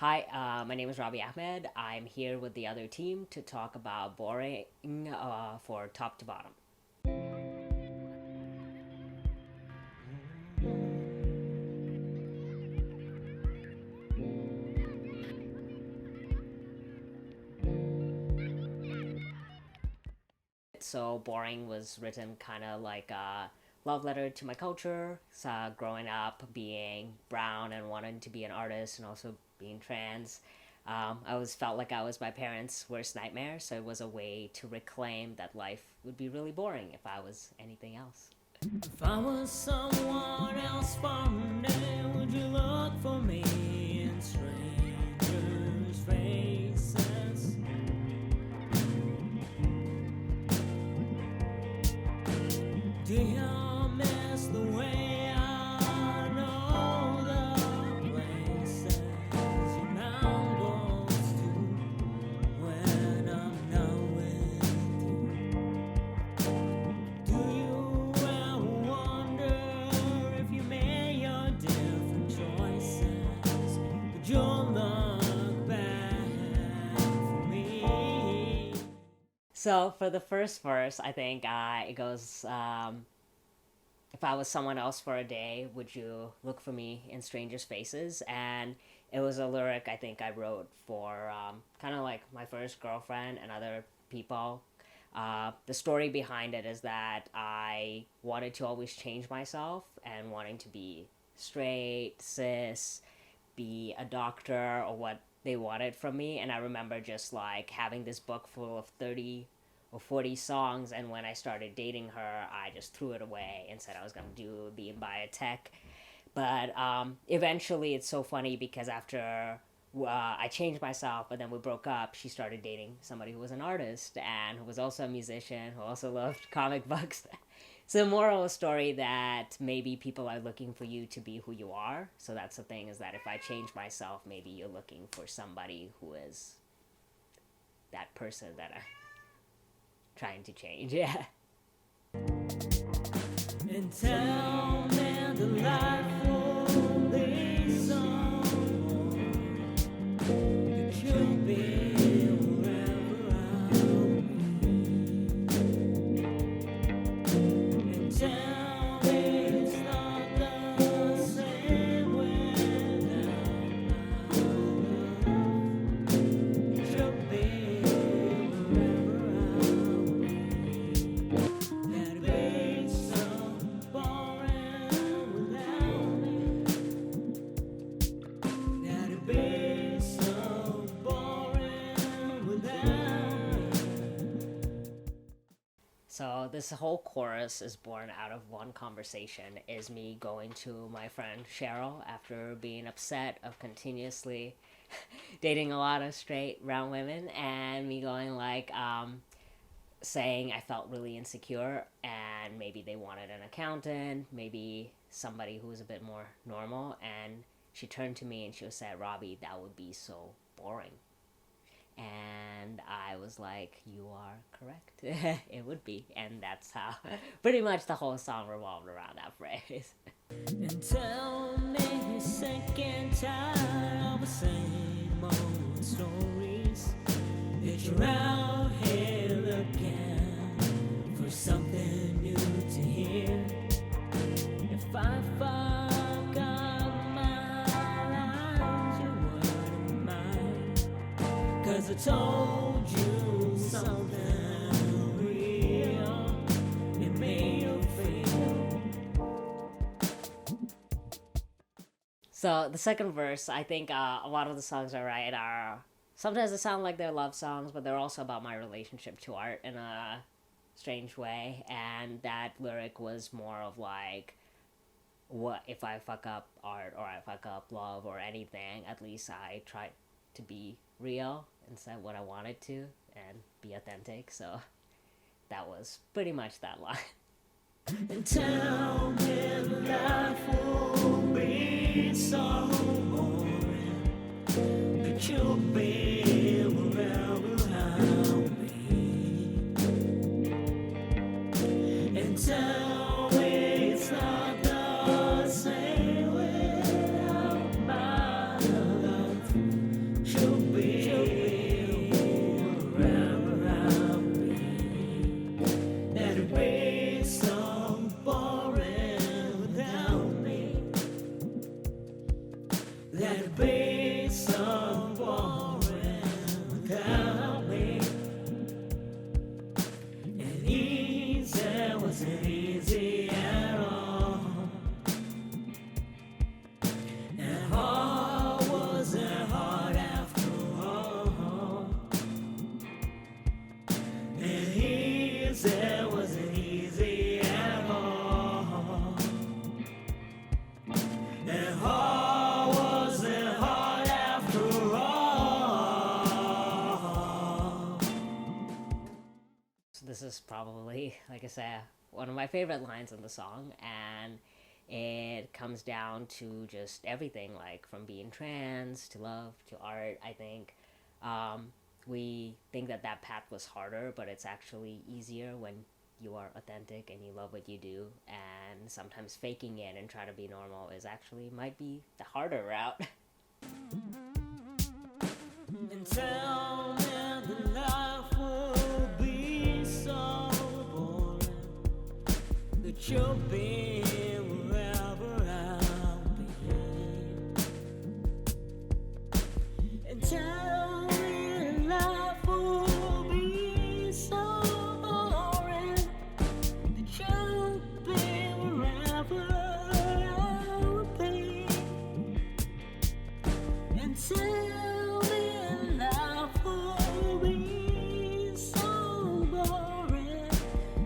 Hi, my name is Robbie Ahmed. I'm here with the other team to talk about boring for top to bottom. So, boring was written kind of like a love letter to my culture. So, growing up being brown and wanting to be an artist and also being trans. I always felt like I was my parents' worst nightmare, so it was a way to reclaim that life would be really boring if I was anything else. If I was someone else for a day, would you look for me in strangers' faces? Do you miss the way I know the places your mind goes to when I'm not with you? Do you ever wonder if you made your different choices? Would you look back for me? So for the first verse, I think it goes, if I was someone else for a day, would you look for me in strangers' faces? And it was a lyric I think I wrote for kind of like my first girlfriend and other people. The story behind it is that I wanted to always change myself and wanting to be straight, cis, be a doctor, or what they wanted from me. And I remember just like having this book full of 30 or 40 songs, and when I started dating her, I just threw it away and said I was going to do be in biotech. But eventually, it's so funny because after I changed myself, but then we broke up, she started dating somebody who was an artist and who was also a musician, who also loved comic books. So the moral of the story that maybe people are looking for you to be who you are. So that's the thing, is that if I change myself, maybe you're looking for somebody who is that person that I'm trying to change. Yeah. And tell me the life will be someone that you'll be wherever I'll be. And tell me it's not the same without my love. You'll be wherever I'll be. That'd be so boring without me. That'd be so boring without me. So this whole chorus is born out of one conversation, is me going to my friend Cheryl after being upset of continuously dating a lot of straight round women, and me going like saying I felt really insecure and maybe they wanted an accountant, maybe somebody who was a bit more normal, and she turned to me and she said, Robbie, that would be so boring. And I was like, you are correct. It would be. And that's how pretty much the whole song revolved around that phrase. And tell me you're sick and tired of the same old stories. That you're out here looking for something new to hear. If I fuck up my lines, you wouldn't mind. 'Cause I told you something real. It made you feel. So the second verse, I think a lot of the songs I write are sometimes they sound like they're love songs, but they're also about my relationship to art in a strange way. And that lyric was more of like, what if I fuck up art or I fuck up love or anything? At least I tried to be real and said what I wanted to and be authentic. So that was pretty much that line. And tell me life will be so boring that you'll be wherever I'll be. And tell me it's not the same without my love. so boring without me. And easy wasn't easy at all. And hard wasn't hard after all. And easy wasn't easy at all. And hard wasn't hard after all. So this is probably, like I said, one of my favorite lines in the song, and it comes down to just everything, like from being trans to love to art. I think we think that that path was harder, but it's actually easier when you are authentic and you love what you do. And sometimes faking it and try to be normal is actually might be the harder route. And tell me that life will be so boring, that you'll be wherever I'll be. And tell me that life will be so boring, that you'll be wherever I'll be. And tell me life will be so boring,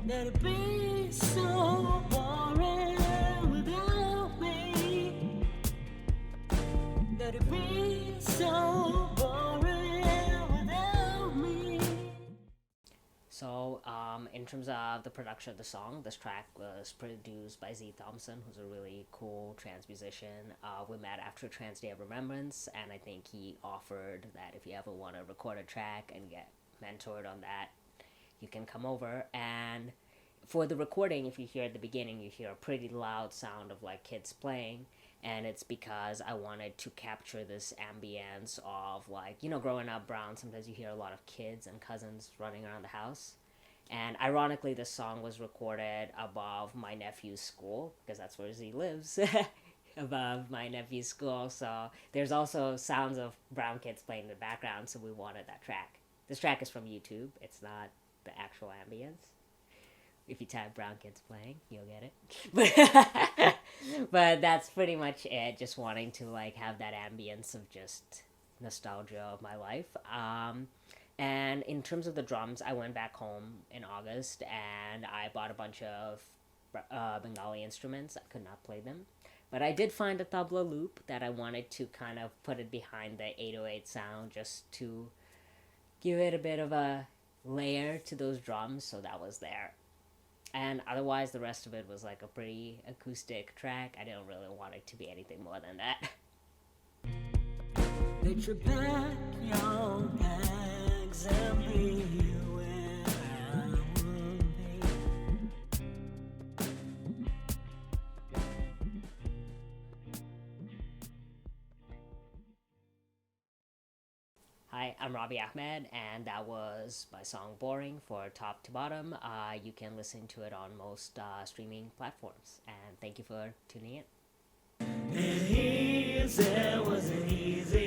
that it'd be so boring without me. That it'd be so boring without me. So, in terms of the production of the song, this track was produced by Z Thompson, who's a really cool trans musician. We met after Trans Day of Remembrance, and I think he offered that if you ever want to record a track and get mentored on that, you can come over. And for the recording, if you hear at the beginning, you hear a pretty loud sound of like kids playing, and it's because I wanted to capture this ambience of, like, you know, growing up brown, sometimes you hear a lot of kids and cousins running around the house. And ironically, this song was recorded above my nephew's school, because that's where Z lives, above my nephew's school. So there's also sounds of brown kids playing in the background, so we wanted that track. This track is from YouTube. It's not the actual ambience. If you type brown kids playing, you'll get it. But that's pretty much it. Just wanting to like have that ambience of just nostalgia of my life. And in terms of the drums, I went back home in August and I bought a bunch of Bengali instruments. I could not play them, but I did find a tabla loop that I wanted to kind of put it behind the 808 sound, just to give it a bit of a layer to those drums. So that was there. And otherwise, the rest of it was like a pretty acoustic track. I didn't really want it to be anything more than that. Let your pack your bags and be where I will be. Hi, I'm Robbie Ahmed, and that was my song Boring for Top to Bottom. You can listen to it on most streaming platforms. And thank you for tuning in. And easy wasn't easy